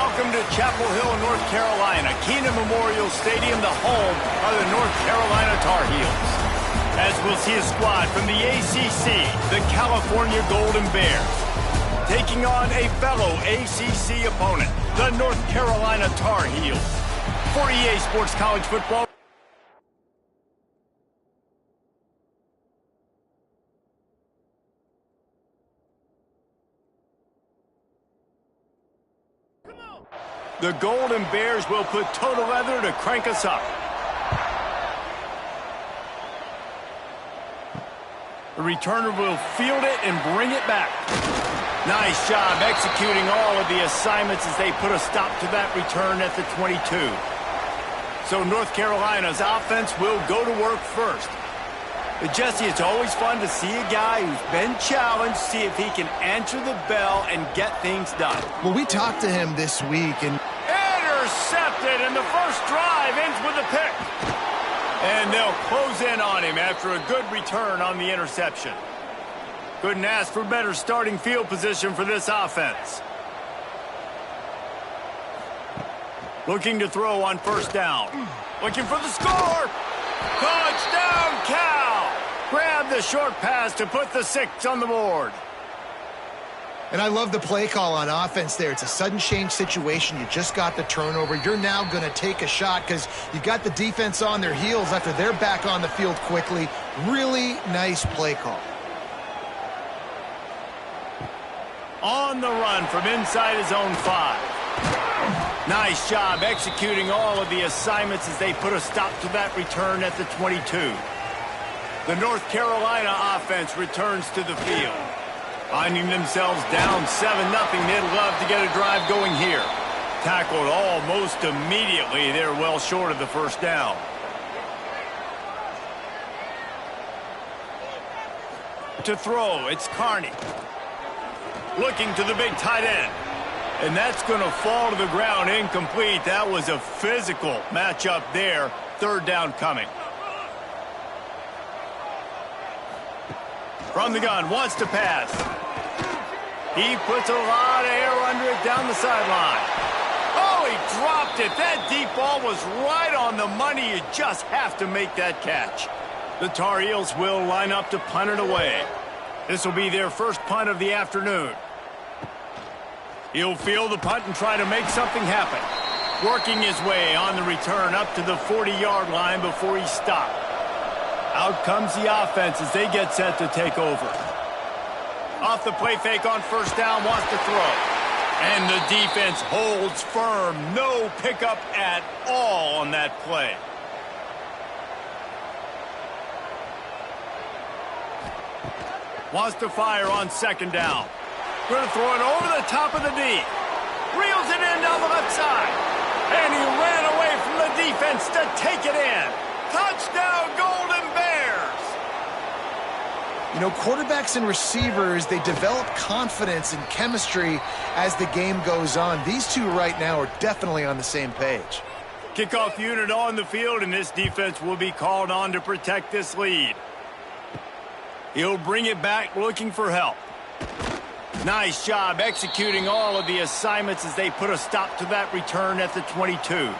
Welcome to Chapel Hill, North Carolina, Keenan Memorial Stadium, the home of the North Carolina Tar Heels. As we'll see a squad from the ACC, the California Golden Bears, taking on a fellow ACC opponent, the North Carolina Tar Heels. For EA Sports College Football. The Golden Bears will put total leather to crank us up. The returner will field it and bring it back. Nice job executing all of the assignments as they put a stop to that return at the 22. So North Carolina's offense will go to work first. But Jesse, it's always fun to see a guy who's been challenged, see if he can answer the bell and get things done. Well, we talked to him this week and... Intercepted, and the first drive ends with a pick. And they'll close in on him after a good return on the interception. Couldn't ask for better starting field position for this offense. Looking to throw on first down. Looking for the score. Touchdown, Cal. Grab the short pass to put the 6 on the board. And I love the play call on offense there. It's a sudden change situation. You just got the turnover. You're now going to take a shot because you got the defense on their heels after they're back on the field quickly. Really nice play call. On the run from inside his own 5. Nice job executing all of the assignments as they put a stop to that return at the 22. The North Carolina offense returns to the field. Finding themselves down 7-0, they'd love to get a drive going here. Tackled almost immediately. They're well short of the first down. To throw, it's Carney. Looking to the big tight end. And that's going to fall to the ground incomplete. That was a physical matchup there. Third down coming. From the gun, wants to pass. He puts a lot of air under it down the sideline. Oh, he dropped it. That deep ball was right on the money. You just have to make that catch. The Tar Heels will line up to punt it away. This will be their first punt of the afternoon. He'll field the punt and try to make something happen. Working his way on the return up to the 40-yard line before he stopped. Out comes the offense as they get set to take over. Off the play fake on first down, wants to throw. And the defense holds firm. No pickup at all on that play. Wants to fire on second down. Going to throw it over the top of the D. Reels it in down the left side. And he ran away from the defense to take it in. Touchdown, Golden Bears! You know, quarterbacks and receivers, they develop confidence and chemistry as the game goes on. These two right now are definitely on the same page. Kickoff unit on the field, and this defense will be called on to protect this lead. He'll bring it back looking for help. Nice job executing all of the assignments as they put a stop to that return at the 22.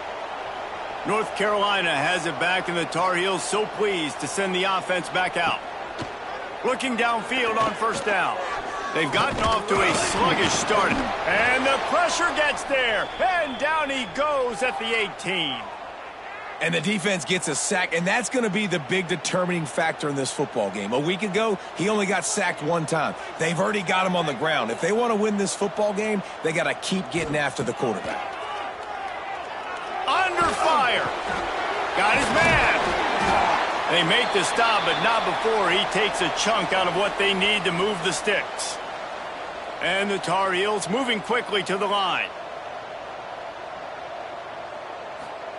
North Carolina has it back, and the Tar Heels so pleased to send the offense back out. Looking downfield on first down. They've gotten off to a sluggish start. And the pressure gets there. And down he goes at the 18. And the defense gets a sack, and that's going to be the big determining factor in this football game. A week ago, he only got sacked one time. They've already got him on the ground. If they want to win this football game, they got to keep getting after the quarterback. Under fire. Got his man. They make the stop, but not before he takes a chunk out of what they need to move the sticks. And the Tar Heels moving quickly to the line.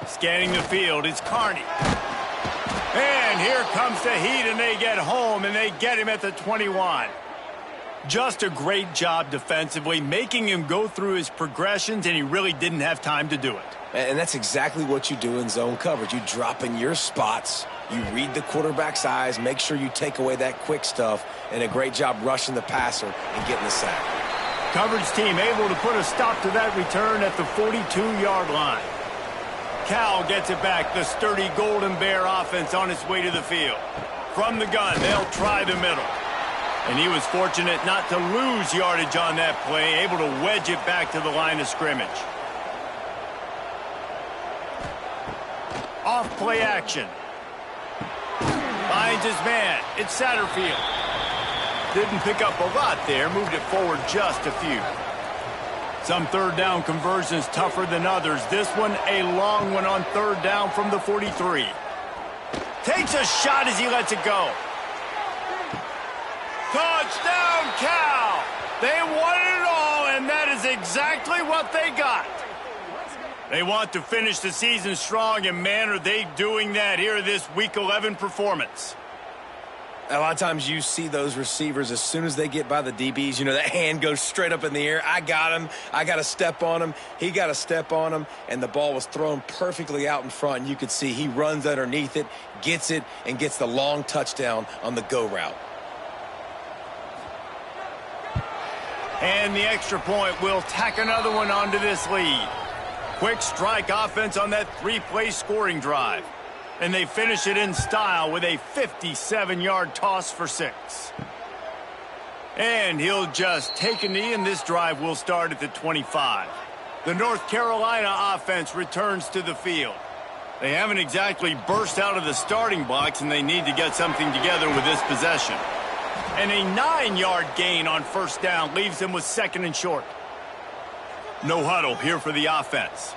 Scanning the field, it's Carney. And here comes the heat, and they get home, and they get him at the 21. Just a great job defensively, making him go through his progressions, and he really didn't have time to do it. And that's exactly what you do in zone coverage. You drop in your spots, you read the quarterback's eyes, make sure you take away that quick stuff, and a great job rushing the passer and getting the sack. Coverage team able to put a stop to that return at the 42-yard line. Cal gets it back. The sturdy Golden Bear offense on its way to the field. From the gun, they'll try the middle. And he was fortunate not to lose yardage on that play, able to wedge it back to the line of scrimmage. Off play action. Finds his man. It's Satterfield. Didn't pick up a lot there. Moved it forward just a few. Some third down conversions tougher than others. This one a long one on third down from the 43. Takes a shot as he lets it go. Touchdown, Cal! They wanted it all, and that is exactly what they got. They want to finish the season strong, and man, are they doing that here in this Week 11 performance. A lot of times you see those receivers, as soon as they get by the DBs, you know, that hand goes straight up in the air. I got him. I got to step on him. He got to step on him, and the ball was thrown perfectly out in front. And you could see he runs underneath it, gets it, and gets the long touchdown on the go route. And the extra point will tack another one onto this lead. Quick strike offense on that three-play scoring drive. And they finish it in style with a 57-yard toss for 6. And he'll just take a knee, and this drive will start at the 25. The North Carolina offense returns to the field. They haven't exactly burst out of the starting blocks, and they need to get something together with this possession. And a 9-yard gain on first down leaves them with 2nd and short. No huddle here for the offense.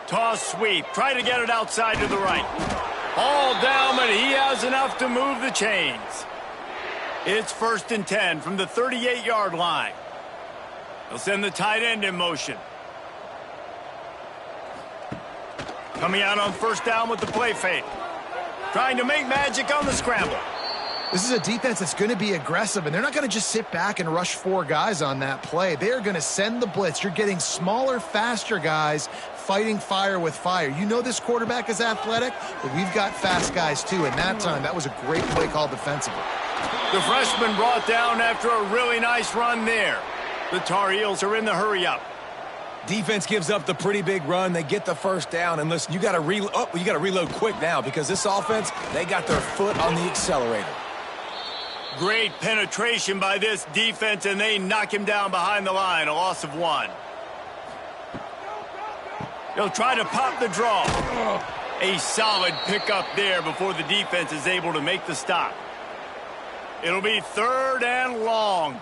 Toss sweep. Try to get it outside to the right. All down, but he has enough to move the chains. It's 1st and 10 from the 38-yard line. They'll send the tight end in motion. Coming out on first down with the play fake. Trying to make magic on the scramble. This is a defense that's going to be aggressive, and they're not going to just sit back and rush 4 guys on that play. They're going to send the blitz. You're getting smaller, faster guys fighting fire with fire. You know this quarterback is athletic, but we've got fast guys too, and that time, that was a great play call defensively. The freshman brought down after a really nice run there. The Tar Heels are in the hurry-up. Defense gives up the pretty big run. They get the first down. And listen, you got to reload quick now, because this offense, they got their foot on the accelerator. Great penetration by this defense, and they knock him down behind the line. A loss of 1. They'll try to pop the draw. A solid pickup there before the defense is able to make the stop. It'll be 3rd and long.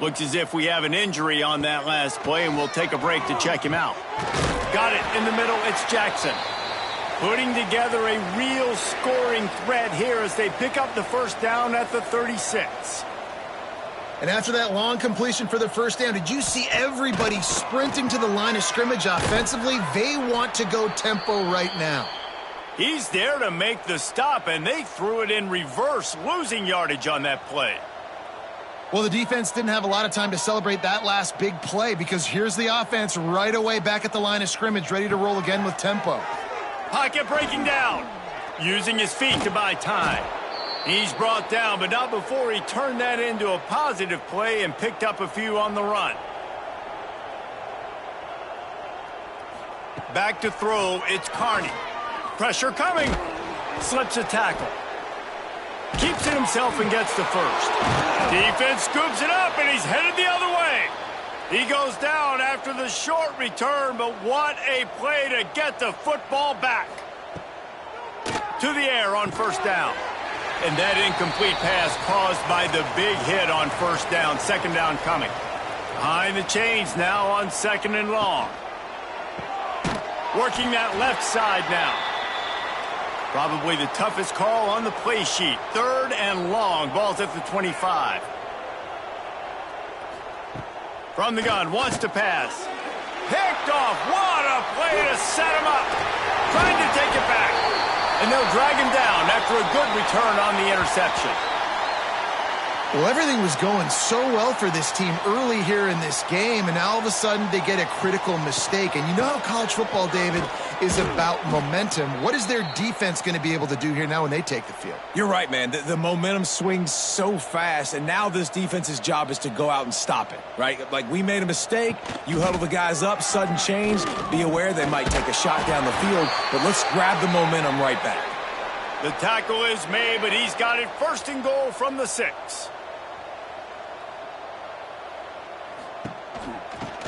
Looks as if we have an injury on that last play, and we'll take a break to check him out. Got it in the middle. It's Jackson. Putting together a real scoring threat here as they pick up the first down at the 36. And after that long completion for the first down, did you see everybody sprinting to the line of scrimmage offensively? They want to go tempo right now. He's there to make the stop, and they threw it in reverse, losing yardage on that play. Well, the defense didn't have a lot of time to celebrate that last big play, because here's the offense right away back at the line of scrimmage, ready to roll again with tempo. Pocket breaking down, using his feet to buy time. He's brought down, but not before he turned that into a positive play and picked up a few on the run. Back to throw, it's Carney. Pressure coming. Slips a tackle. Keeps it himself and gets the first. Defense scoops it up, and he's headed the other way. He goes down after the short return, but what a play to get the football back. To the air on first down. And that incomplete pass caused by the big hit on first down. 2nd down coming. Behind the chains now on 2nd and long. Working that left side now. Probably the toughest call on the play sheet. 3rd and long. Ball's at the 25. From the gun, wants to pass. Picked off. What a play to set him up. Trying to take it back. And they'll drag him down after a good return on the interception. Well, everything was going so well for this team early here in this game, and now all of a sudden they get a critical mistake. And you know how college football, David, is about momentum. What is their defense going to be able to do here now when they take the field? You're right, man. The momentum swings so fast, and now this defense's job is to go out and stop it, right? Like, we made a mistake. You huddle the guys up, sudden change. Be aware they might take a shot down the field, but let's grab the momentum right back. The tackle is made, but he's got it first and goal from the 6.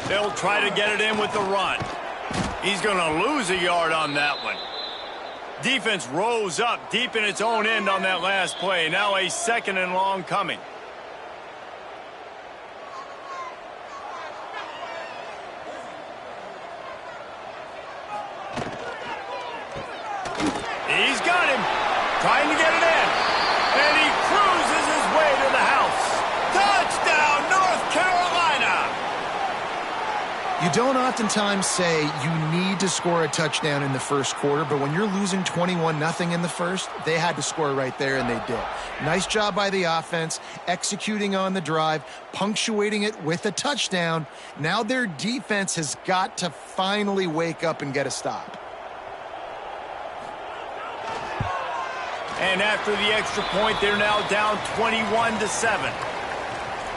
They'll try to get it in with the run. He's going to lose a yard on that one. Defense rose up deep in its own end on that last play. Now a 2nd and long coming. He's got him. Trying to get it in. And he cruises his way to the house. Touchdown, North Carolina! You don't oftentimes say you need to score a touchdown in the first quarter, but when you're losing 21-0 in the first, they had to score right there, and they did. Nice job by the offense, executing on the drive, punctuating it with a touchdown. Now their defense has got to finally wake up and get a stop. And after the extra point, they're now down 21-7.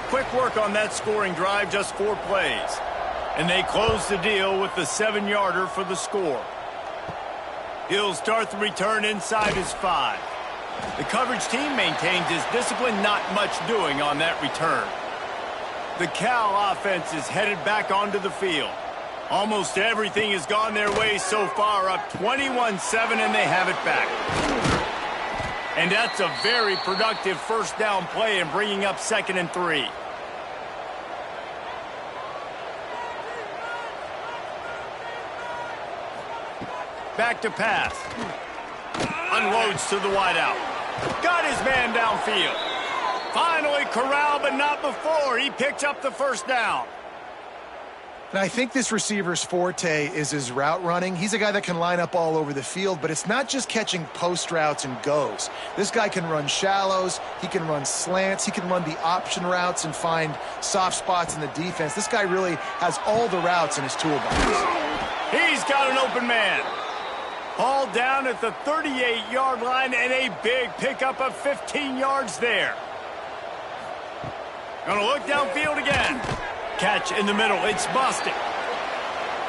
Quick work on that scoring drive, just 4 plays. And they close the deal with the 7-yarder for the score. He'll start the return inside his 5. The coverage team maintains his discipline, not much doing on that return. The Cal offense is headed back onto the field. Almost everything has gone their way so far, up 21-7, and they have it back. And that's a very productive first down play and bringing up 2nd and 3. Back to pass. Unloads to the wideout. Got his man downfield. Finally corralled, but not before. He picks up the first down. And I think this receiver's forte is his route running. He's a guy that can line up all over the field, but it's not just catching post routes and goes. This guy can run shallows, he can run slants, he can run the option routes and find soft spots in the defense. This guy really has all the routes in his toolbox. He's got an open man. Hauled down at the 38-yard line, and a big pickup of 15 yards there. Gonna look downfield again. Catch in the middle. It's busted.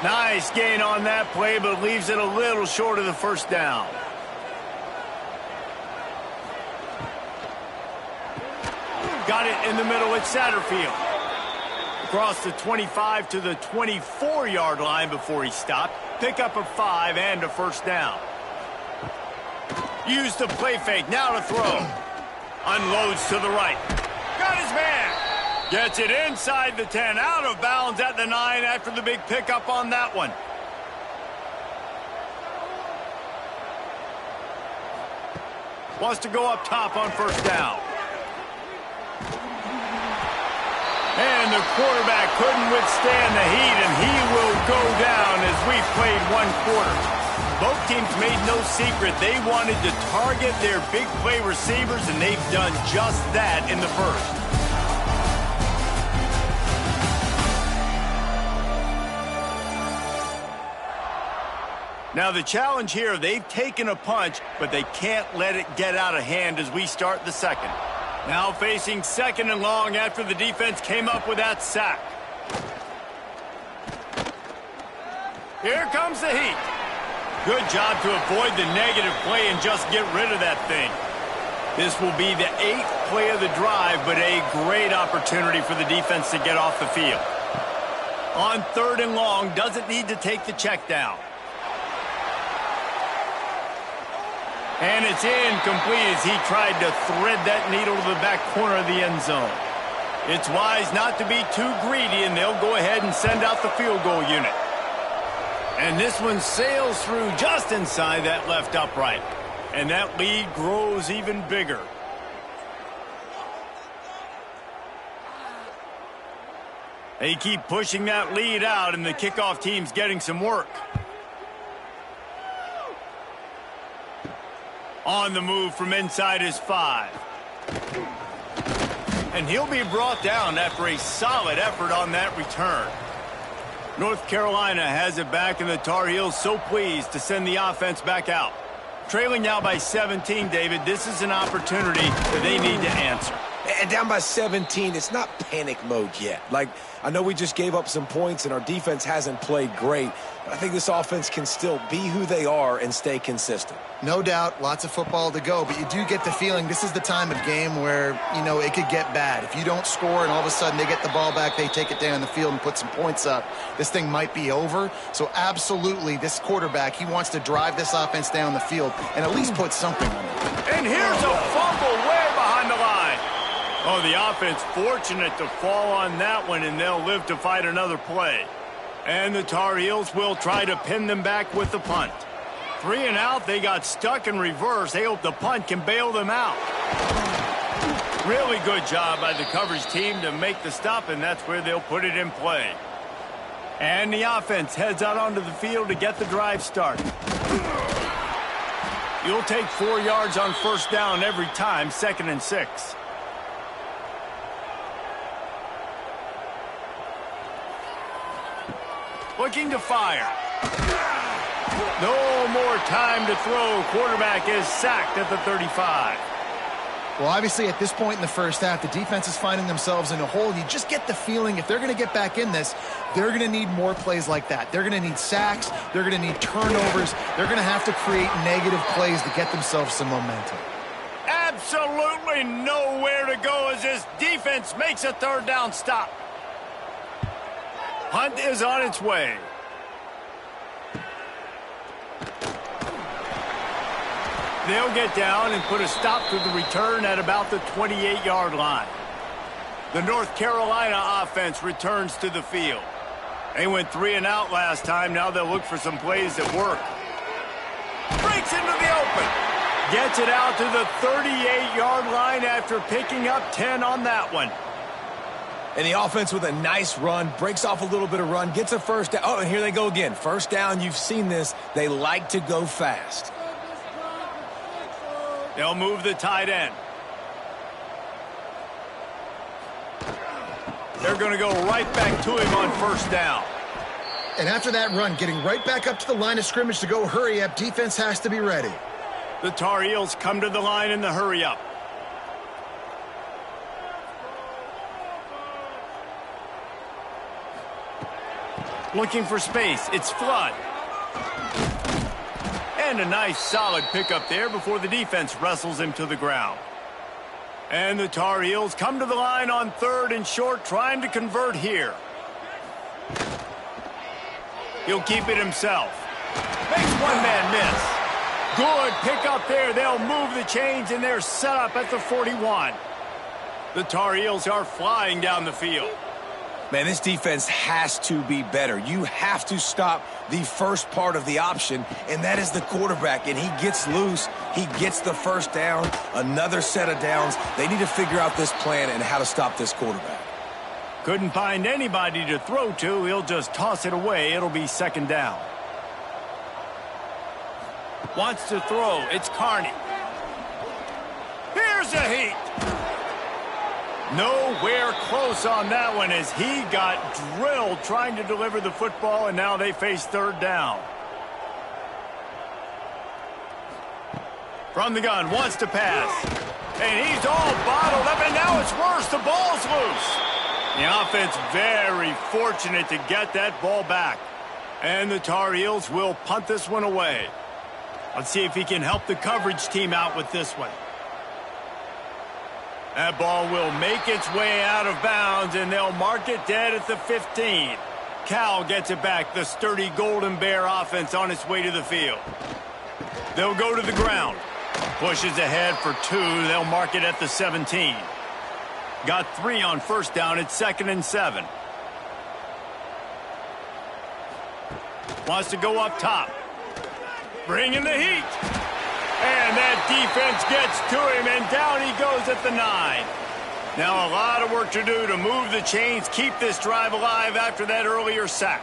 Nice gain on that play, but leaves it a little short of the first down. Got it in the middle at Satterfield. Across the 25 to the 24-yard line before he stopped. Pickup of 5 and a first down. Used the play fake. Now to throw. Unloads to the right. Got his man. Gets it inside the 10. Out of bounds at the 9 after the big pickup on that one. Wants to go up top on first down. And the quarterback couldn't withstand the heat, and he will go down as we played 1 quarter. Both teams made no secret they wanted to target their big play receivers, and they've done just that in the first. Now the challenge here, they've taken a punch, but they can't let it get out of hand as we start the second. Now facing 2nd and long after the defense came up with that sack. Here comes the heat. Good job to avoid the negative play and just get rid of that thing. This will be the 8th play of the drive, but a great opportunity for the defense to get off the field. On 3rd and long, doesn't need to take the check down. And it's incomplete as he tried to thread that needle to the back corner of the end zone. It's wise not to be too greedy, and they'll go ahead and send out the field goal unit. And this one sails through just inside that left upright. And that lead grows even bigger. They keep pushing that lead out, and the kickoff team's getting some work. On the move from inside his 5. And he'll be brought down after a solid effort on that return. North Carolina has it back, and the Tar Heels so pleased to send the offense back out. Trailing now by 17, David, this is an opportunity that they need to answer. And down by 17, it's not panic mode yet. Like, I know we just gave up some points and our defense hasn't played great, but I think this offense can still be who they are and stay consistent. No doubt, lots of football to go, but you do get the feeling this is the time of game where, you know, it could get bad. If you don't score and all of a sudden they get the ball back, they take it down the field and put some points up, this thing might be over. So absolutely, this quarterback, he wants to drive this offense down the field and at least put something on it. And here's a fumble way behind the line. Oh, the offense fortunate to fall on that one, and they'll live to fight another play. And the Tar Heels will try to pin them back with the punt. 3 and out, they got stuck in reverse. They hope the punt can bail them out. Really good job by the coverage team to make the stop, and that's where they'll put it in play. And the offense heads out onto the field to get the drive started. You'll take 4 yards on first down every time, 2nd and 6. Looking to fire. No more time to throw. Quarterback is sacked at the 35. Well, obviously, at this point in the first half, the defense is finding themselves in a hole. You just get the feeling if they're going to get back in this, they're going to need more plays like that. They're going to need sacks. They're going to need turnovers. They're going to have to create negative plays to get themselves some momentum. Absolutely nowhere to go as this defense makes a 3rd down stop. Hunt is on its way. They'll get down and put a stop to the return at about the 28-yard line. The North Carolina offense returns to the field. They went 3 and out last time. Now they'll look for some plays that work. Breaks into the open. Gets it out to the 38-yard line after picking up 10 on that one. And the offense with a nice run, breaks off a little bit of run, gets a first down. Oh, and here they go again. First down, you've seen this. They like to go fast. They'll move the tight end. They're going to go right back to him on first down. And after that run, getting right back up to the line of scrimmage to go hurry up, defense has to be ready. The Tar Heels come to the line in the hurry up. Looking for space. It's Flood. And a nice solid pickup there before the defense wrestles him to the ground. And the Tar Heels come to the line on 3rd and short, trying to convert here. He'll keep it himself. Makes one man miss. Good pickup there. They'll move the chains, and they're set up at the 41. The Tar Heels are flying down the field. Man, this defense has to be better. You have to stop the first part of the option, and that is the quarterback. And he gets loose. He gets the first down, another set of downs. They need to figure out this plan and how to stop this quarterback. Couldn't find anybody to throw to. He'll just toss it away. It'll be 2nd down. Wants to throw. It's Carney. Here's a heat. Nowhere close on that one as he got drilled trying to deliver the football, and now they face 3rd down. From the gun, wants to pass. And he's all bottled up, and now it's worse. The ball's loose. The offense very fortunate to get that ball back. And the Tar Heels will punt this one away. Let's see if he can help the coverage team out with this one. That ball will make its way out of bounds, and they'll mark it dead at the 15. Cal gets it back, the sturdy Golden Bear offense on its way to the field. They'll go to the ground. Pushes ahead for 2. They'll mark it at the 17. Got 3 on first down. It's 2nd and 7. Wants to go up top. Bringing the heat. And that defense gets to him, and down he goes at the 9. Now a lot of work to do to move the chains, keep this drive alive after that earlier sack.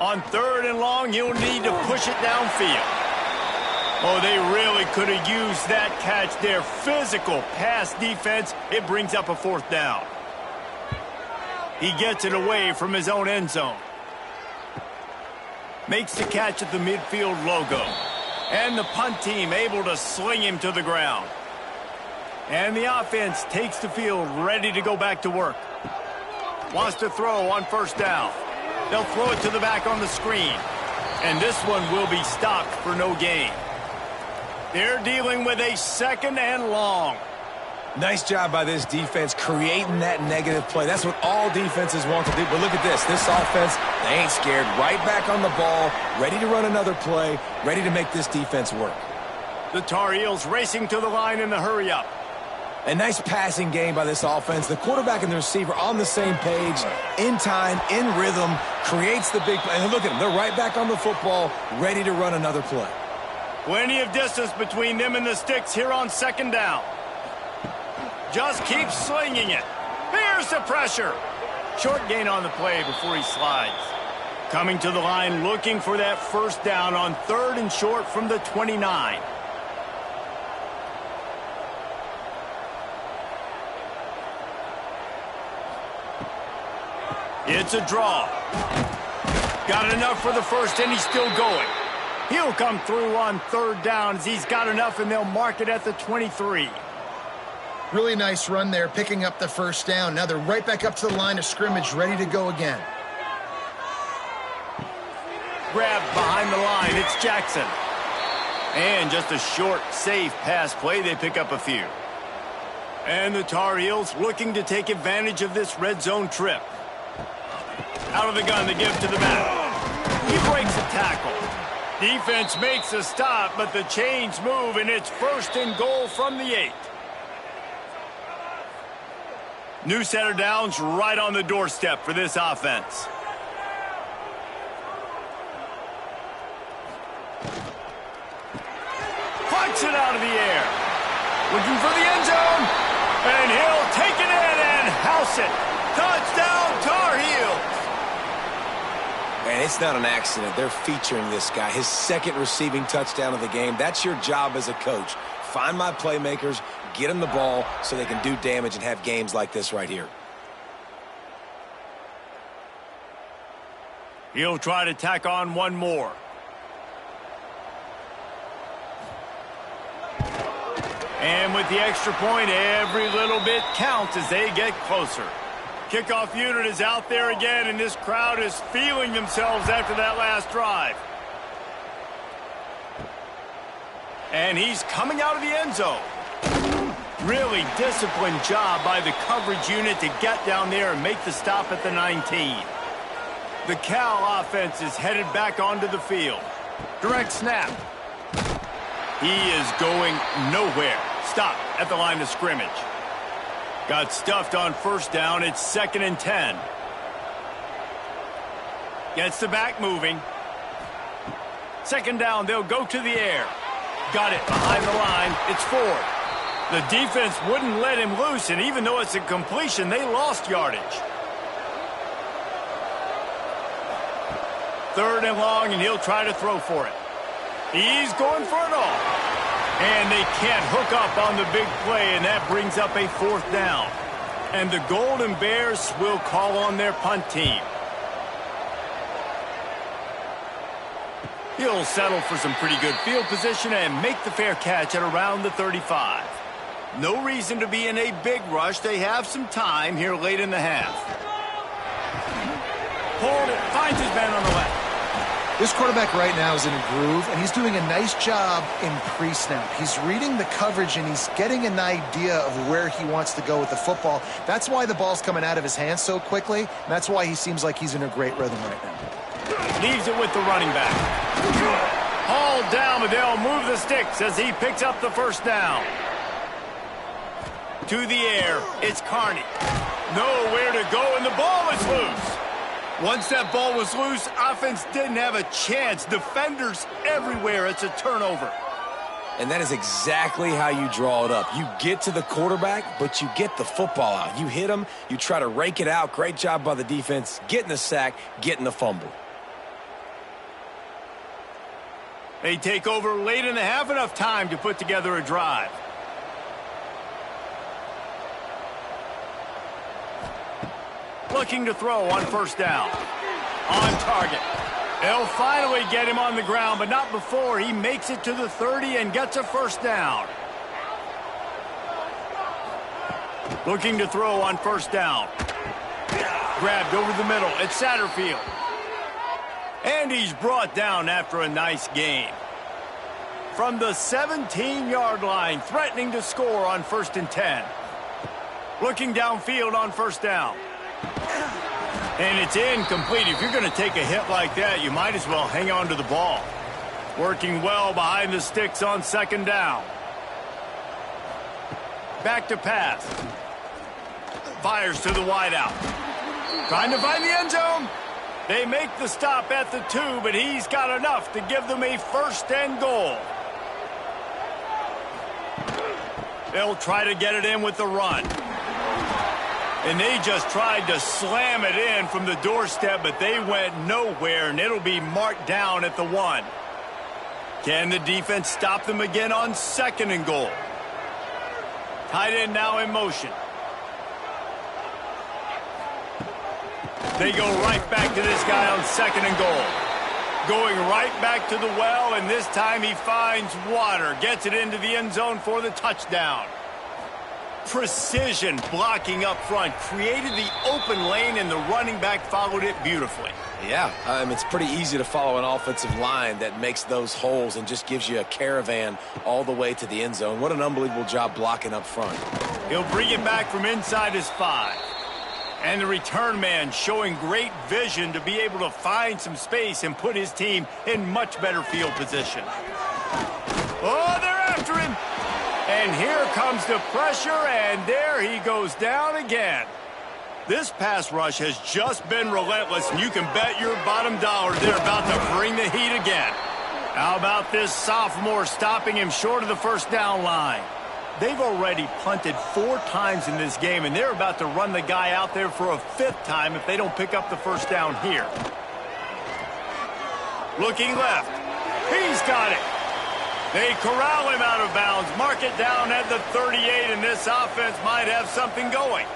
On 3rd and long, he'll need to push it downfield. Oh, they really could have used that catch there. Physical pass defense. It brings up a 4th down. He gets it away from his own end zone. Makes the catch at the midfield logo. And the punt team able to sling him to the ground. And the offense takes the field, ready to go back to work. Wants to throw on 1st down. They'll throw it to the back on the screen. And this one will be stopped for no gain. They're dealing with a 2nd and long. Nice job by this defense creating that negative play. That's what all defenses want to do. But look at this. This offense, they ain't scared. Right back on the ball, ready to run another play, ready to make this defense work. The Tar Heels racing to the line in the hurry-up. A nice passing game by this offense. The quarterback and the receiver on the same page, in time, in rhythm, creates the big play. And look at them. They're right back on the football, ready to run another play. Plenty of distance between them and the sticks here on 2nd down. Just keep slinging it. Here's the pressure. Short gain on the play before he slides. Coming to the line, looking for that 1st down on 3rd and short from the 29. It's a draw. Got enough for the 1st, and he's still going. He'll come through on 3rd down as he's got enough, and they'll mark it at the 23. Really nice run there, picking up the 1st down. Now they're right back up to the line of scrimmage, ready to go again. Grabbed behind the line, it's Jackson. And just a short, safe pass play, they pick up a few. And the Tar Heels looking to take advantage of this red zone trip. Out of the gun, they give to the back. He breaks a tackle. Defense makes a stop, but the chains move, and it's 1st and goal from the 8. New set of downs right on the doorstep for this offense. Plucks it out of the air. Looking for the end zone. And he'll take it in and house it. Touchdown, Tar Heels. Man, it's not an accident. They're featuring this guy. His 2nd receiving touchdown of the game. That's your job as a coach. Find my playmakers, get them the ball so they can do damage and have games like this right here. He'll try to tack on one more. And with the extra point, every little bit counts as they get closer. Kickoff unit is out there again, and this crowd is feeling themselves after that last drive. And he's coming out of the end zone. Really disciplined job by the coverage unit to get down there and make the stop at the 19. The Cal offense is headed back onto the field. Direct snap. He is going nowhere. Stop at the line of scrimmage. Got stuffed on 1st down. It's 2nd and 10. Gets the back moving. 2nd down, they'll go to the air. Got it behind the line. It's 4th. The defense wouldn't let him loose, and even though it's a completion, they lost yardage. 3rd and long, and he'll try to throw for it. He's going for it all. And they can't hook up on the big play, and that brings up a 4th down. And the Golden Bears will call on their punt team. He'll settle for some pretty good field position and make the fair catch at around the 35. No reason to be in a big rush. They have some time here late in the half. Hold it, finds his man on the left. This quarterback right now is in a groove, and he's doing a nice job in pre-snap. He's reading the coverage, and he's getting an idea of where he wants to go with the football. That's why the ball's coming out of his hands so quickly, and that's why he seems like he's in a great rhythm right now. Leaves it with the running back. Hauled down, but they'll move the sticks as he picks up the 1st down. To the air, it's Carney. Nowhere to go, and the ball is loose. Once that ball was loose, offense didn't have a chance. Defenders everywhere. It's a turnover. And that is exactly how you draw it up. You get to the quarterback, but you get the football out. You hit him, you try to rake it out. Great job by the defense, getting the sack, getting the fumble. They take over late in the half, enough time to put together a drive. Looking to throw on first down. On target. They'll finally get him on the ground, but not before he makes it to the 30 and gets a first down. Looking to throw on first down. Grabbed over the middle at Satterfield. And he's brought down after a nice gain. From the 17-yard line, threatening to score on 1st and 10. Looking downfield on first down. And it's incomplete. If you're going to take a hit like that, you might as well hang on to the ball. Working well behind the sticks on 2nd down. Back to pass. Fires to the wideout. Trying to find the end zone. They make the stop at the 2, but he's got enough to give them a 1st and goal. They'll try to get it in with the run. And they just tried to slam it in from the doorstep, but they went nowhere, and it'll be marked down at the 1. Can the defense stop them again on 2nd and goal? Tight end now in motion. They go right back to this guy on 2nd and goal. Going right back to the well, and this time he finds water. Gets it into the end zone for the touchdown. Precision blocking up front. Created the open lane, and the running back followed it beautifully. Yeah, it's pretty easy to follow an offensive line that makes those holes and just gives you a caravan all the way to the end zone. What an unbelievable job blocking up front. He'll bring it back from inside his 5. And the return man showing great vision to be able to find some space and put his team in much better field position. Oh, they're after him. And here comes the pressure, and there he goes down again. This pass rush has just been relentless, and you can bet your bottom dollar they're about to bring the heat again. How about this sophomore stopping him short of the 1st down line? They've already punted 4 times in this game, and they're about to run the guy out there for a 5th time if they don't pick up the 1st down here. Looking left. He's got it. They corral him out of bounds, mark it down at the 38, and this offense might have something going.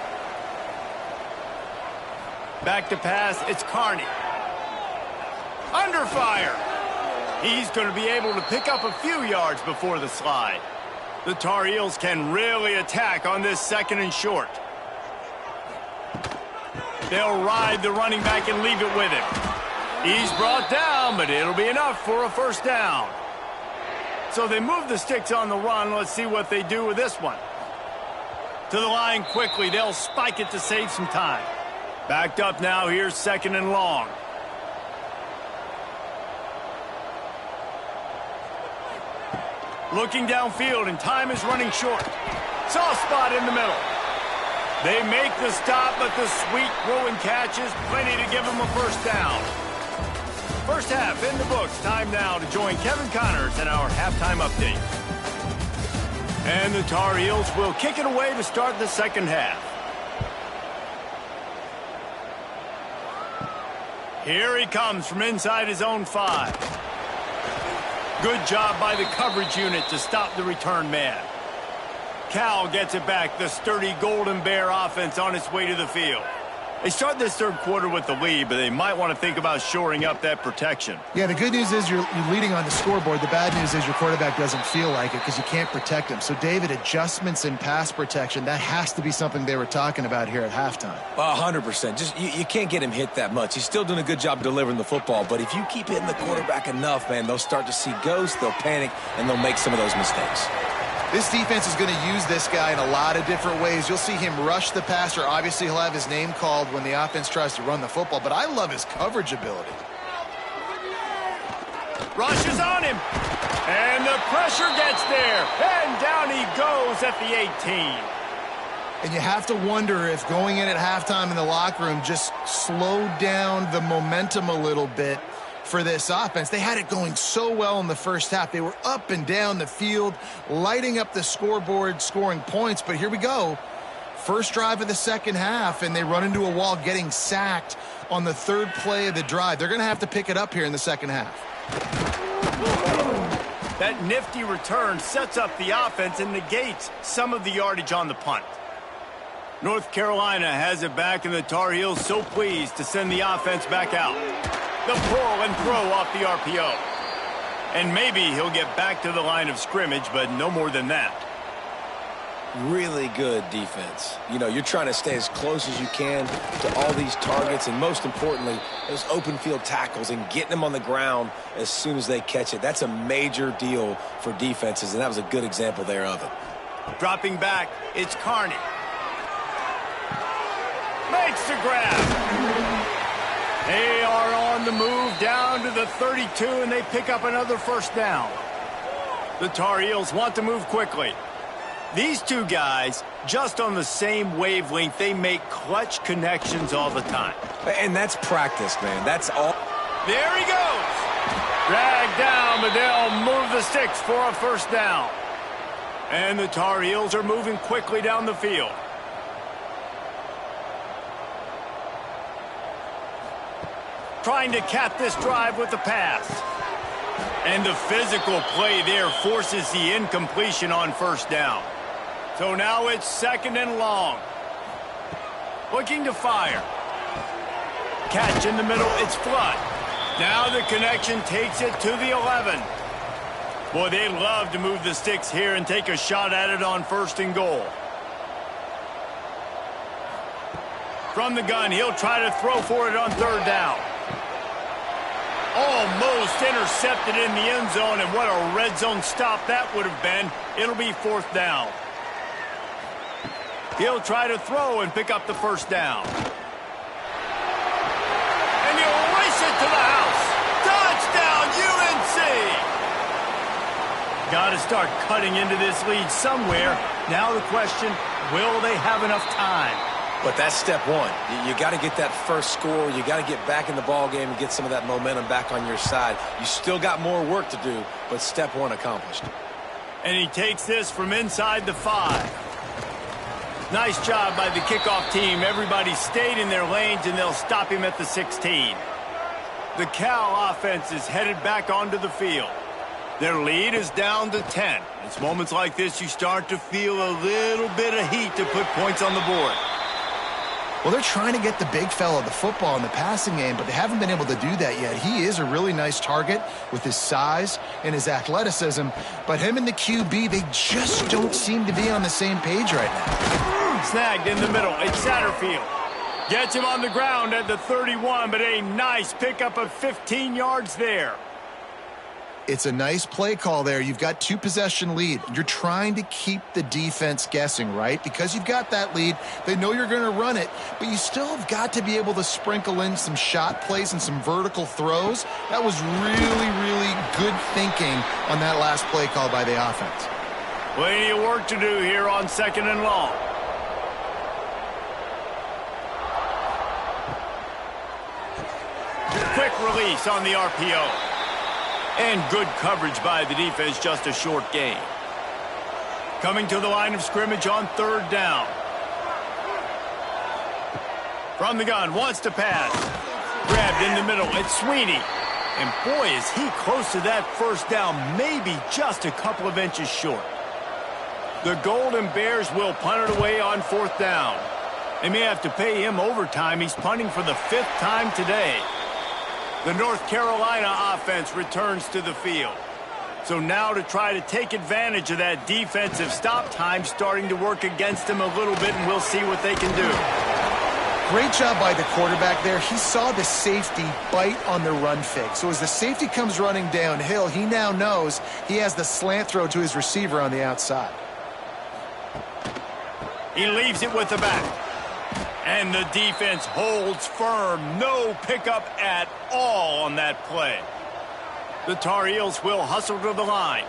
Back to pass, it's Carney. Under fire. He's going to be able to pick up a few yards before the slide. The Tar Heels can really attack on this 2nd and short. They'll ride the running back and leave it with him. He's brought down, but it'll be enough for a 1st down. So they move the sticks on the run. Let's see what they do with this one. To the line quickly. They'll spike it to save some time. Backed up now. Here's 2nd and long. Looking downfield, and time is running short. Soft spot in the middle. They make the stop, but the sweet throw and catch is plenty to give them a 1st down. First half in the books. Time now to join Kevin Connors in our halftime update. And the Tar Heels will kick it away to start the 2nd half. Here he comes from inside his own 5. Good job by the coverage unit to stop the return man. Cal gets it back. The sturdy Golden Bear offense on its way to the field. They start this 3rd quarter with the lead, but they might want to think about shoring up that protection. Yeah, the good news is you're leading on the scoreboard. The bad news is your quarterback doesn't feel like it because you can't protect him. So, David, adjustments in pass protection, that has to be something they were talking about here at halftime. 100%. Just you can't get him hit that much. He's still doing a good job delivering the football, but if you keep hitting the quarterback enough, man, they'll start to see ghosts, they'll panic, and they'll make some of those mistakes. This defense is going to use this guy in a lot of different ways. You'll see him rush the passer. Obviously, he'll have his name called when the offense tries to run the football, but I love his coverage ability. Rush is on him, and the pressure gets there, and down he goes at the 18. And you have to wonder if going in at halftime in the locker room just slowed down the momentum a little bit for this offense. They had it going so well in the 1st half. They were up and down the field, lighting up the scoreboard, scoring points. But here we go. First drive of the 2nd half, and they run into a wall, getting sacked on the 3rd play of the drive. They're going to have to pick it up here in the 2nd half. That nifty return sets up the offense and negates some of the yardage on the punt. North Carolina has it back, and the Tar Heels so pleased to send the offense back out. The pull and throw off the RPO. And maybe he'll get back to the line of scrimmage, but no more than that. Really good defense. You know, you're trying to stay as close as you can to all these targets, and most importantly, those open field tackles and getting them on the ground as soon as they catch it. That's a major deal for defenses, and that was a good example there of it. Dropping back, it's Carney. Makes the grab. They are on the move down to the 32, and they pick up another first down. The Tar Heels want to move quickly. These two guys, just on the same wavelength, they make clutch connections all the time. And that's practice, man. That's all. There he goes. Dragged down, but they'll move the sticks for a first down. And the Tar Heels are moving quickly down the field. Trying to cap this drive with the pass. And the physical play there forces the incompletion on first down. So now it's second and long. Looking to fire. Catch in the middle, it's Flood. Now the connection takes it to the 11. Boy, they love to move the sticks here and take a shot at it on first and goal. From the gun, he'll try to throw for it on third down. Almost intercepted in the end zone, and what a red zone stop that would have been. It'll be fourth down. He'll try to throw and pick up the first down. And he'll race it to the house. Touchdown, UNC! Got to start cutting into this lead somewhere. Now the question, will they have enough time? But that's step one. You got to get that first score. You got to get back in the ball game and get some of that momentum back on your side. You still got more work to do, but step one accomplished. And he takes this from inside the 5. Nice job by the kickoff team. Everybody stayed in their lanes, and they'll stop him at the 16. The Cal offense is headed back onto the field. Their lead is down to 10. It's moments like this you start to feel a little bit of heat to put points on the board. Well, they're trying to get the big fella the football in the passing game, but they haven't been able to do that yet. He is a really nice target with his size and his athleticism, but him and the QB, they just don't seem to be on the same page right now. Snagged in the middle. It's Satterfield. Gets him on the ground at the 31, but a nice pickup of 15 yards there. It's a nice play call there. You've got 2-possession lead. You're trying to keep the defense guessing, right? Because you've got that lead. They know you're going to run it, but you still have got to be able to sprinkle in some shot plays and some vertical throws. That was really, really good thinking on that last play call by the offense. Plenty of work to do here on second and long. Quick release on the RPO. And good coverage by the defense, just a short gain. Coming to the line of scrimmage on third down. From the gun, wants to pass. Grabbed in the middle, it's Sweeney. And boy, is he close to that first down, maybe just a couple of inches short. The Golden Bears will punt it away on fourth down. They may have to pay him overtime. He's punting for the 5th time today. The North Carolina offense returns to the field. So now to try to take advantage of that defensive stop time starting to work against them a little bit, and we'll see what they can do. Great job by the quarterback there. He saw the safety bite on the run fake. So as the safety comes running downhill, he now knows he has the slant throw to his receiver on the outside. He leaves it with the back. And the defense holds firm. No pickup at all on that play. The Tar Heels will hustle to the line.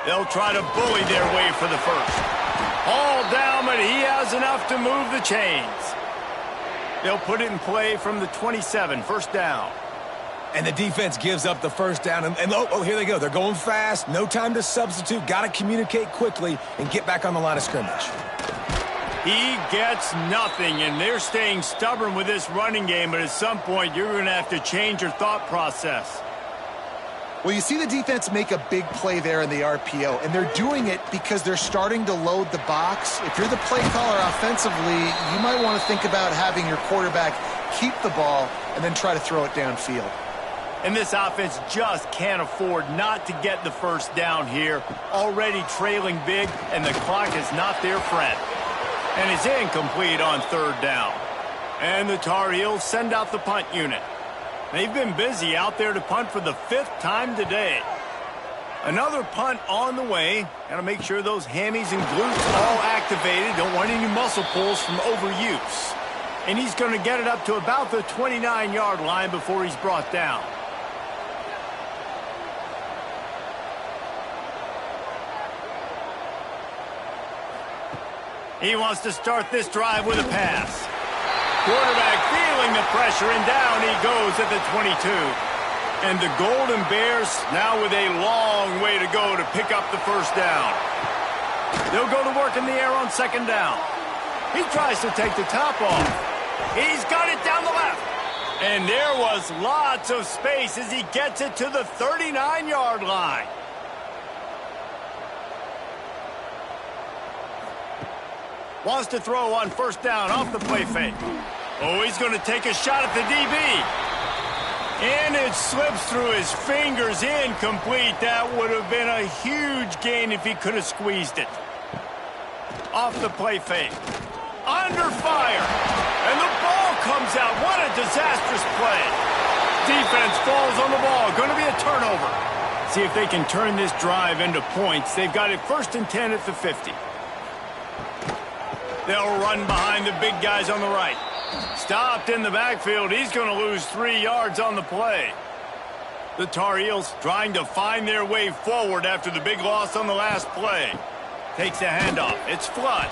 They'll try to bully their way for the first. All down, but he has enough to move the chains. They'll put it in play from the 27, first down. And the defense gives up the first down. And here they go. They're going fast. No time to substitute. Got to communicate quickly and get back on the line of scrimmage. He gets nothing, and they're staying stubborn with this running game, but at some point you're going to have to change your thought process. Well, you see the defense make a big play there in the RPO, and they're doing it because they're starting to load the box. If you're the play caller offensively, you might want to think about having your quarterback keep the ball and then try to throw it downfield. And this offense just can't afford not to get the first down here. Already trailing big, and the clock is not their friend. And it's incomplete on third down. And the Tar Heels send out the punt unit. They've been busy out there to punt for the 5th time today. Another punt on the way. Got to make sure those hammies and glutes all activated. Don't want any muscle pulls from overuse. And he's going to get it up to about the 29-yard line before he's brought down. He wants to start this drive with a pass. Quarterback feeling the pressure, and down he goes at the 22. And the Golden Bears now with a long way to go to pick up the first down. They'll go to work in the air on second down. He tries to take the top off. He's got it down the left. And there was lots of space as he gets it to the 39-yard line. Wants to throw on first down off the play fake. Oh, he's going to take a shot at the DB. And it slips through his fingers, incomplete. That would have been a huge gain if he could have squeezed it. Off the play fake. Under fire. And the ball comes out. What a disastrous play. Defense falls on the ball. Going to be a turnover. See if they can turn this drive into points. They've got it 1st and 10 at the 50. They'll run behind the big guys on the right. Stopped in the backfield. He's going to lose 3 yards on the play. The Tar Heels trying to find their way forward after the big loss on the last play. Takes a handoff. It's Flood.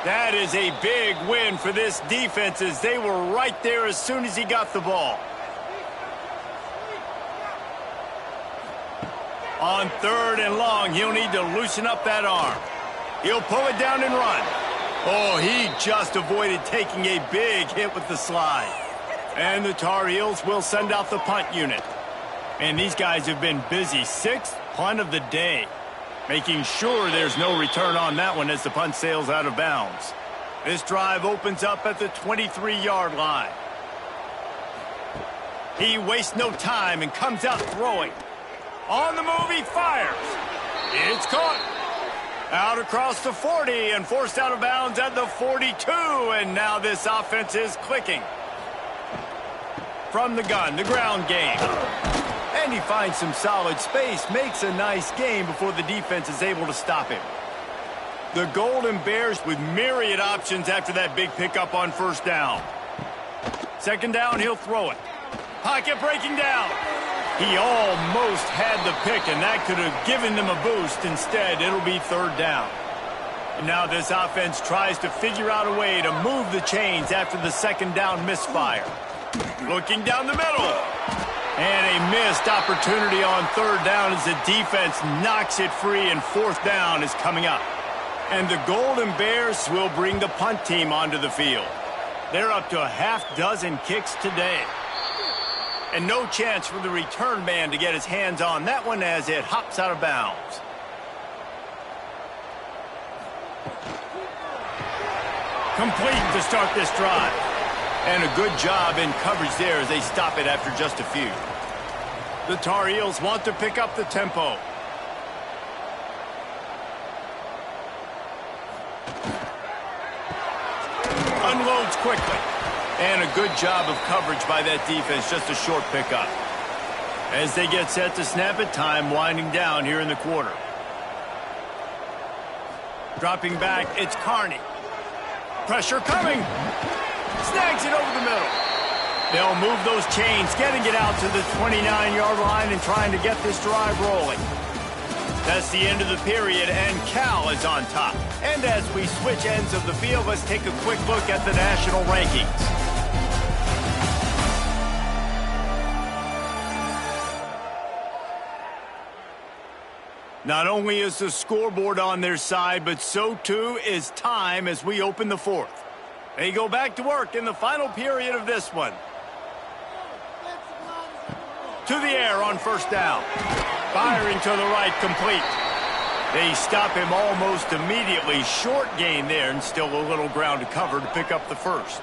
That is a big win for this defense as they were right there as soon as he got the ball. On 3rd and long, he'll need to loosen up that arm. He'll pull it down and run. Oh, he just avoided taking a big hit with the slide. And the Tar Heels will send out the punt unit. And these guys have been busy. 6th punt of the day. Making sure there's no return on that one as the punt sails out of bounds. This drive opens up at the 23-yard line. He wastes no time and comes out throwing. On the move, he fires. It's caught. Out across the 40 and forced out of bounds at the 42. And now this offense is clicking. From the gun, the ground game. And he finds some solid space, makes a nice game before the defense is able to stop him. The Golden Bears with myriad options after that big pickup on first down. Second down, he'll throw it. Pocket breaking down. He almost had the pick, and that could have given them a boost. Instead, it'll be 3rd down. And now this offense tries to figure out a way to move the chains after the second down misfire. Looking down the middle. And a missed opportunity on 3rd down as the defense knocks it free, and 4th down is coming up. And the Golden Bears will bring the punt team onto the field. They're up to a half-dozen kicks today. And no chance for the return man to get his hands on that one as it hops out of bounds. Complete to start this drive. And a good job in coverage there as they stop it after just a few. The Tar Heels want to pick up the tempo. Unloads quickly. And a good job of coverage by that defense, just a short pickup. As they get set to snap it, time winding down here in the quarter. Dropping back, it's Carney. Pressure coming. Snags it over the middle. They'll move those chains, getting it out to the 29-yard line and trying to get this drive rolling. That's the end of the period, and Cal is on top. And as we switch ends of the field, let's take a quick look at the national rankings. Not only is the scoreboard on their side, but so too is time as we open the fourth. They go back to work in the final period of this one. To the air on first down. Firing to the right, complete. They stop him almost immediately. Short gain there, and still a little ground to cover to pick up the first.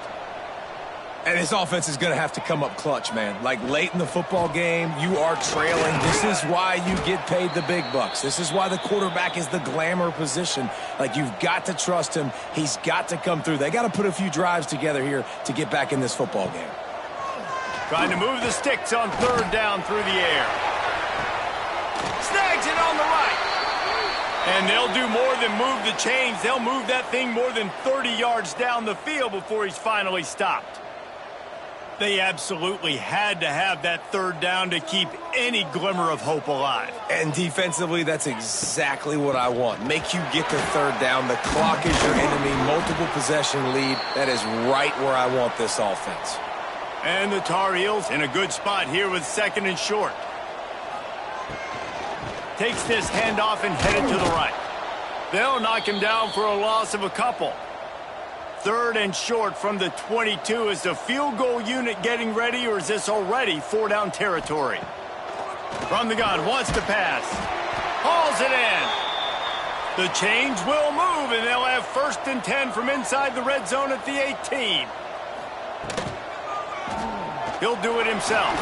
And this offense is going to have to come up clutch, man. Like late in the football game, you are trailing. This is why you get paid the big bucks. This is why the quarterback is the glamour position. Like, you've got to trust him. He's got to come through. They got to put a few drives together here to get back in this football game. Trying to move the sticks on third down through the air. Snags it on the right. And they'll do more than move the chains. They'll move that thing more than 30 yards down the field before he's finally stopped. They absolutely had to have that third down to keep any glimmer of hope alive. And defensively, that's exactly what I want. Make you get the third down. The clock is your enemy. Multiple possession lead. That is right where I want this offense. And the Tar Heels in a good spot here with second and short. Takes this handoff and headed to the right. They'll knock him down for a loss of a couple. Third and short from the 22. Is the field goal unit getting ready, or is this already four-down territory? From the gun, wants to pass. Hauls it in. The chains will move, and they'll have first and 10 from inside the red zone at the 18. He'll do it himself.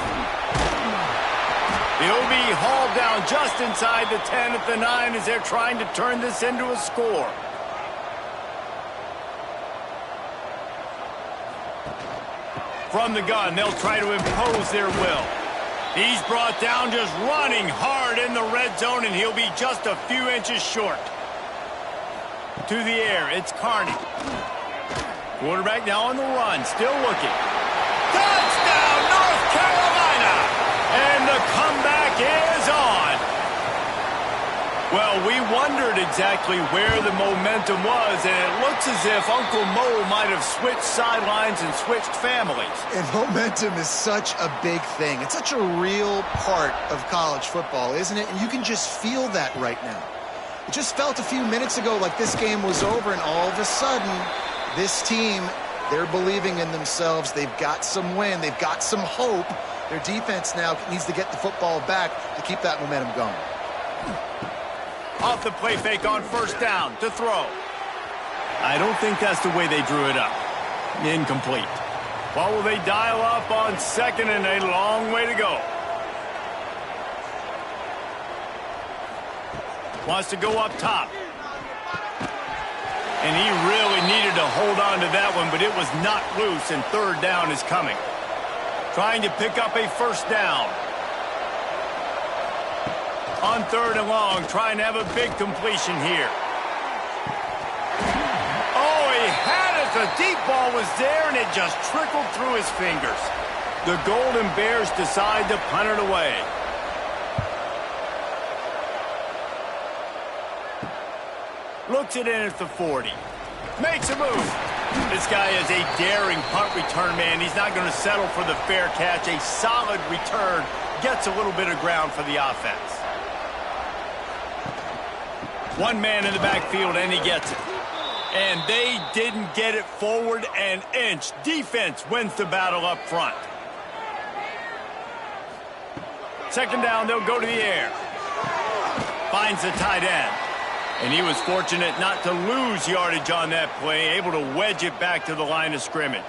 He'll be hauled down just inside the 10 at the 9 as they're trying to turn this into a score. From the gun, they'll try to impose their will. He's brought down just running hard in the red zone, and he'll be just a few inches short. To the air, it's Carney. Quarterback now on the run, still looking. Touchdown, North Carolina! And the comeback is on. Well, we wondered exactly where the momentum was, and it looks as if Uncle Mo might have switched sidelines and switched families. And momentum is such a big thing. It's such a real part of college football, isn't it? And you can just feel that right now. It just felt a few minutes ago like this game was over, and all of a sudden, this team, they're believing in themselves. They've got some wind. They've got some hope. Their defense now needs to get the football back to keep that momentum going. Off the play fake on first down to throw. I don't think that's the way they drew it up. Incomplete. What will they dial up on second, and a long way to go? Wants to go up top. And he really needed to hold on to that one, but it was not loose, and third down is coming. Trying to pick up a first down. On third and long, trying to have a big completion here. Oh, he had it. The deep ball was there, and it just trickled through his fingers. The Golden Bears decide to punt it away. Looks it in at the 40. Makes a move. This guy is a daring punt return man. He's not going to settle for the fair catch. A solid return. Gets a little bit of ground for the offense. One man in the backfield, and he gets it. And they didn't get it forward an inch. Defense wins the battle up front. Second down, they'll go to the air. Finds the tight end. And he was fortunate not to lose yardage on that play, able to wedge it back to the line of scrimmage.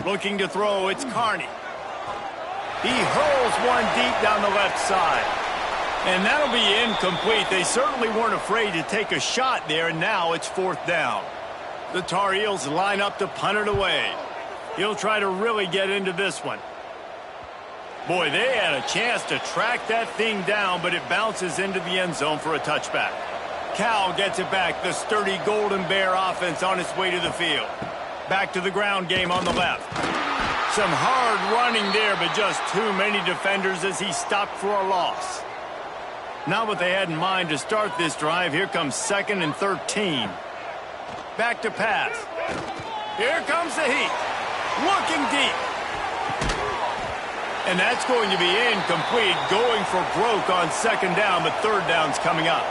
Looking to throw, it's Carney. He hurls one deep down the left side. And that'll be incomplete. They certainly weren't afraid to take a shot there, and now it's fourth down. The Tar Heels line up to punt it away. He'll try to really get into this one. Boy, they had a chance to track that thing down, but it bounces into the end zone for a touchback. Cal gets it back. The sturdy Golden Bear offense on its way to the field. Back to the ground game on the left. Some hard running there, but just too many defenders as he stopped for a loss. Not what they had in mind to start this drive. Here comes second and 13. Back to pass. Here comes the heat. looking deep. And that's going to be incomplete, going for broke on second down, but third down's coming up.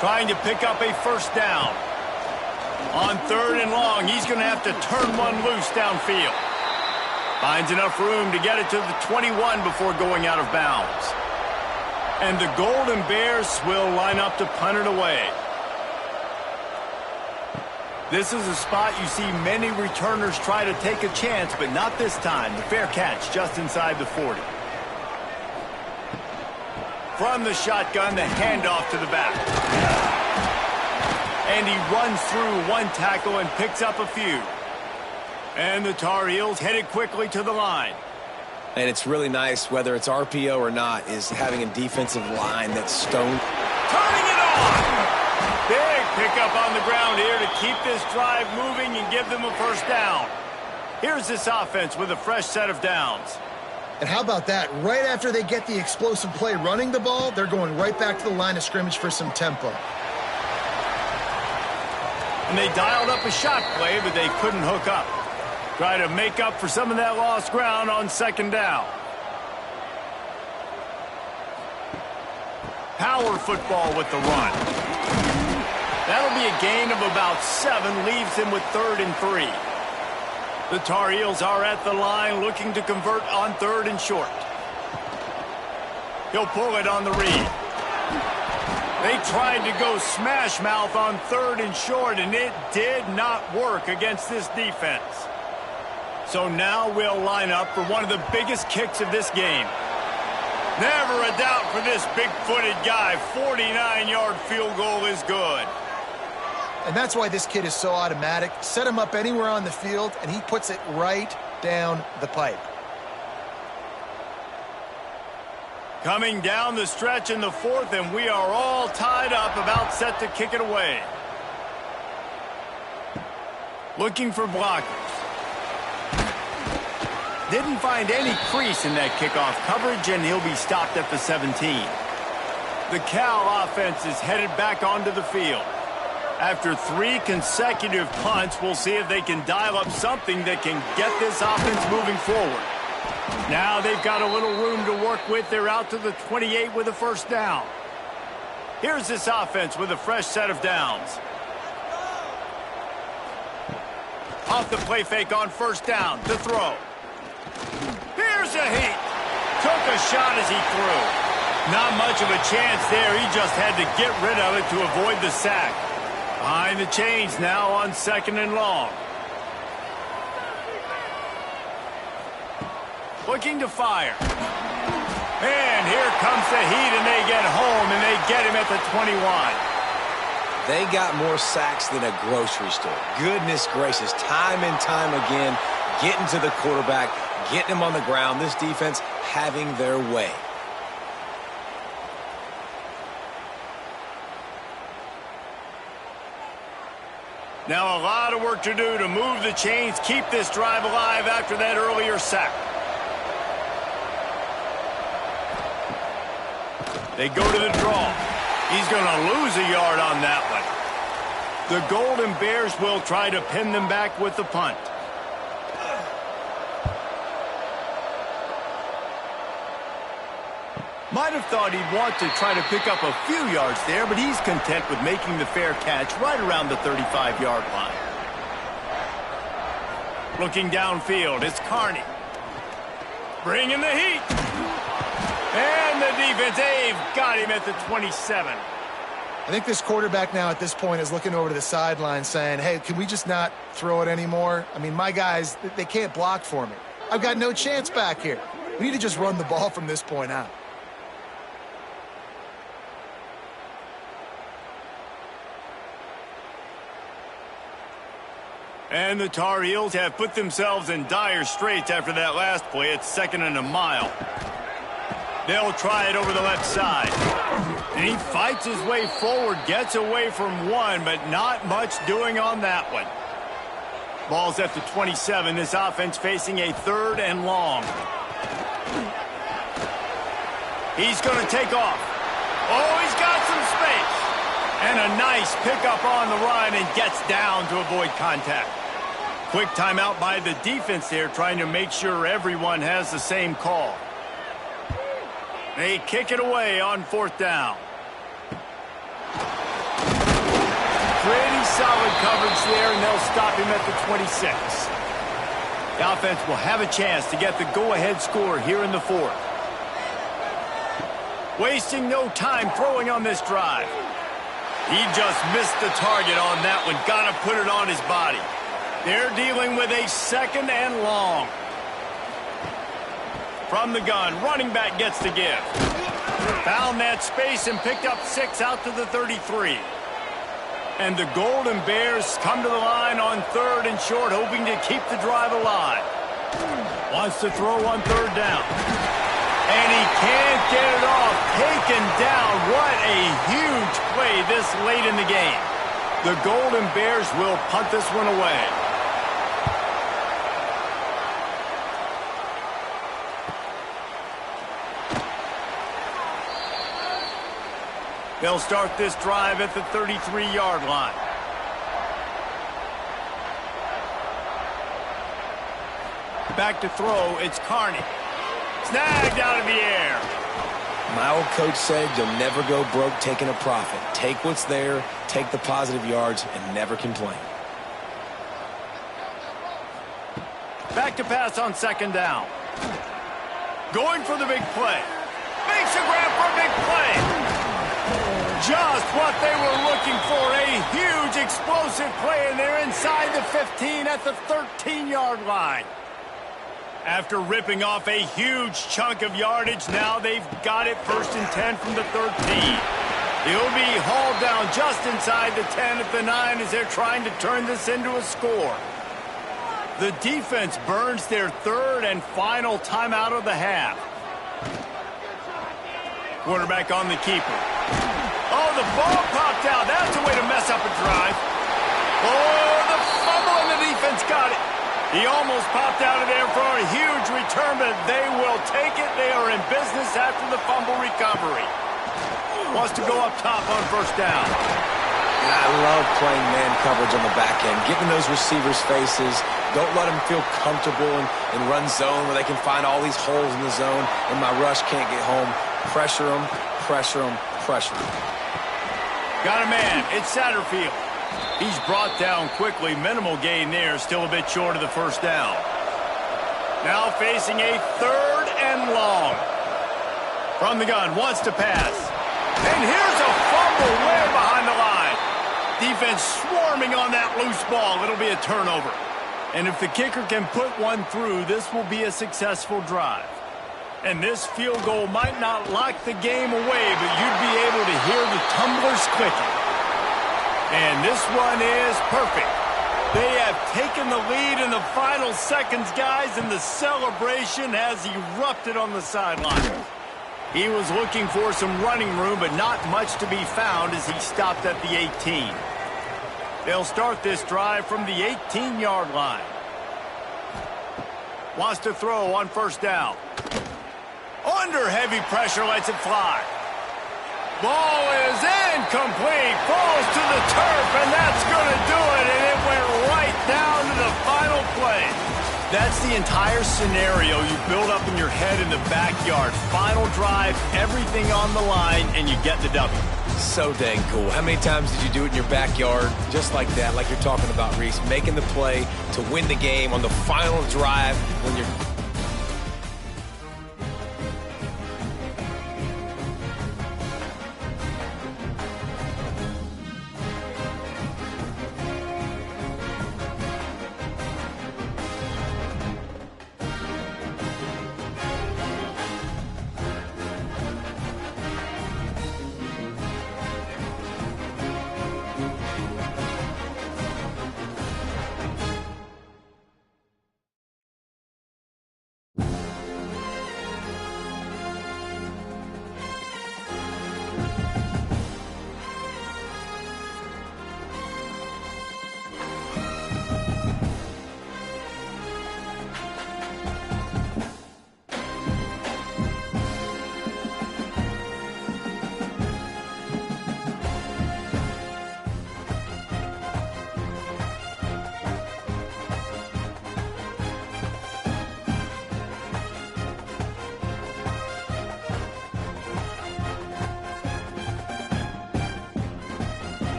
Trying to pick up a first down. On third and long, he's going to have to turn one loose downfield. Finds enough room to get it to the 21 before going out of bounds. And the Golden Bears will line up to punt it away. This is a spot you see many returners try to take a chance, but not this time. The fair catch just inside the 40. From the shotgun, the handoff to the back. And he runs through one tackle and picks up a few. And the Tar Heels headed quickly to the line. And it's really nice, whether it's RPO or not, is having a defensive line that's stone. Turning it on! Big pickup on the ground here to keep this drive moving and give them a first down. Here's this offense with a fresh set of downs. And how about that? Right after they get the explosive play running the ball, they're going right back to the line of scrimmage for some tempo. And they dialed up a shot play, but they couldn't hook up. Try to make up for some of that lost ground on second down. Power football with the run. That'll be a gain of about 7, leaves him with 3rd and 3. The Tar Heels are at the line looking to convert on 3rd and short. He'll pull it on the read. They tried to go smash mouth on 3rd and short, and it did not work against this defense. So now we'll line up for one of the biggest kicks of this game. Never a doubt for this big-footed guy. 49-yard field goal is good. And that's why this kid is so automatic. Set him up anywhere on the field, and he puts it right down the pipe. Coming down the stretch in the 4th, and we are all tied up, about set to kick it away. Looking for blockers. Didn't find any crease in that kickoff coverage, and he'll be stopped at the 17. The Cal offense is headed back onto the field. After 3 consecutive punts, we'll see if they can dial up something that can get this offense moving forward. Now they've got a little room to work with. They're out to the 28 with a first down. Here's this offense with a fresh set of downs. Off the play fake on first down, to throw. Here's a heat. Took a shot as he threw. Not much of a chance there. He just had to get rid of it to avoid the sack. Behind the chains now on 2nd and long. Looking to fire. And here comes the heat, and they get home, and they get him at the 21. They got more sacks than a grocery store. Goodness gracious, time and time again, getting to the quarterback, getting him on the ground. This defense having their way. Now a lot of work to do to move the chains, keep this drive alive after that earlier sack. They go to the draw. He's going to lose a yard on that one. The Golden Bears will try to pin them back with the punt. Might have thought he'd want to try to pick up a few yards there, but he's content with making the fair catch right around the 35-yard line. Looking downfield, it's Carney. Bringing the heat. And the defense, they've got him at the 27. I think this quarterback now at this point is looking over to the sideline saying, hey, can we just not throw it anymore? I mean, my guys, they can't block for me. I've got no chance back here. We need to just run the ball from this point out. And the Tar Heels have put themselves in dire straits after that last play. It's 2nd and a mile. They'll try it over the left side. And he fights his way forward, gets away from one, but not much doing on that one. Ball's at the 27. This offense facing a 3rd and long. He's going to take off. Oh, he's got some space. And a nice pickup on the run and gets down to avoid contact. Quick timeout by the defense there, trying to make sure everyone has the same call. They kick it away on 4th down. Pretty solid coverage there, and they'll stop him at the 26. The offense will have a chance to get the go-ahead score here in the 4th. Wasting no time throwing on this drive. He just missed the target on that one. Got to put it on his body. They're dealing with a 2nd and long. From the gun, running back gets the give. Found that space and picked up 6 out to the 33. And the Golden Bears come to the line on 3rd and short, hoping to keep the drive alive. Wants to throw on 3rd down. And he can't get it off. Taken down. What a huge play this late in the game. The Golden Bears will punt this one away. They'll start this drive at the 33-yard line. Back to throw, it's Carney. Snagged out of the air. My old coach said you'll never go broke taking a profit. Take what's there, take the positive yards, and never complain. Back to pass on 2nd down. Going for the big play. Makes a grab for a big play. Just what they were looking for. A huge explosive play, and they're inside the 15 at the 13-yard line. After ripping off a huge chunk of yardage, now they've got it 1st and 10 from the 13. He'll be hauled down just inside the 10 at the 9 as they're trying to turn this into a score. The defense burns their 3rd and final timeout of the half. Quarterback on the keeper. Oh, the ball popped out. That's a way to mess up a drive. Oh, the fumble, and the defense got it. He almost popped out of there for a huge return, but they will take it. They are in business after the fumble recovery. Wants to go up top on 1st down. And I love playing man coverage on the back end, getting those receivers' faces. Don't let them feel comfortable and run zone where they can find all these holes in the zone, and my rush can't get home. Pressure them, pressure them, pressure them. Got a man. It's Satterfield. He's brought down quickly. Minimal gain there. Still a bit short of the 1st down. Now facing a 3rd and long. From the gun. Wants to pass. And here's a fumble way behind the line. Defense swarming on that loose ball. It'll be a turnover. And if the kicker can put one through, this will be a successful drive. And this field goal might not lock the game away, but you'd be able to hear the tumblers clicking. And this one is perfect. They have taken the lead in the final seconds, guys, and the celebration has erupted on the sideline. He was looking for some running room, but not much to be found as he stopped at the 18. They'll start this drive from the 18-yard line. Wants to throw on 1st down. Under heavy pressure, lets it fly. Ball is incomplete. Falls to the turf, and that's going to do it. And it went right down to the final play. That's the entire scenario you build up in your head in the backyard. Final drive, everything on the line, and you get the W. So dang cool. How many times did you do it in your backyard just like that, like you're talking about, Reese, making the play to win the game on the final drive when you're